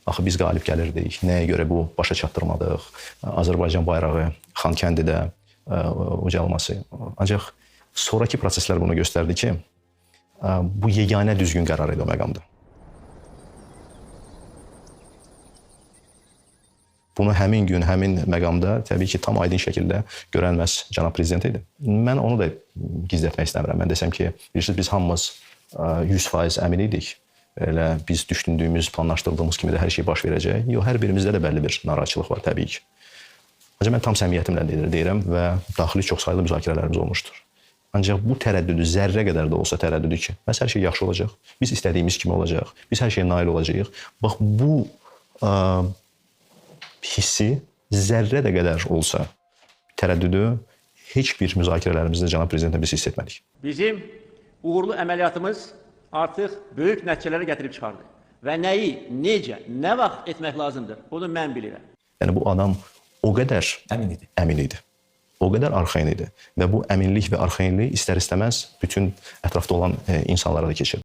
axı biz qalib gəlirdik, nəyə görə bu başa çatdırmadıq, Azərbaycan bayrağı Xankəndidə ucalması. Ancaq sonraki proseslər bunu göstərdi ki, bu yeganə düzgün qərar idi o məqamda. Bunu həmin gün, həmin məqamda təbii ki, tam aydın şəkildə görən məhz cənab prezident idi. Mən onu da gizlətmək istəmirəm. Mən desəm ki, bilirsiniz, biz hamımız 100% əmin idik. Elə biz düşündüyümüz, planlaşdırdığımız kimi də hər şey baş verəcək. Yox, hər birimizdə də bəlli bir narahatçılıq var təbii ki. Ancaq mən tam səmiyyətimlə deyirəm və daxili çoxsaylı müzakirələrimiz olmuşdur. Ancaq bu tərəddüdü, zərrə qədər də olsa tərəddüdü ki, bəs hər şey yaxşı olacaq, biz istədiyimiz kimi olacaq, biz hər şeyə nail olacağıq. Bax, bu hissi zərrə də qədər olsa tərəddüdü heç bir müzakirələrimizdə cənab prezidentlə biz hiss etmədik. Bizim uğurlu əməliyyatımız artıq böyük nəticələrə gətirib çıxardı. Və nəyi, necə, nə vaxt etmək lazımdır, bunu mən bilirəm. Yəni bu adam o qədər əmin idi. O qədər arxain idi və bu əminlik və arxainlik istər-istəməz bütün ətrafda olan insanlara da keçirdi.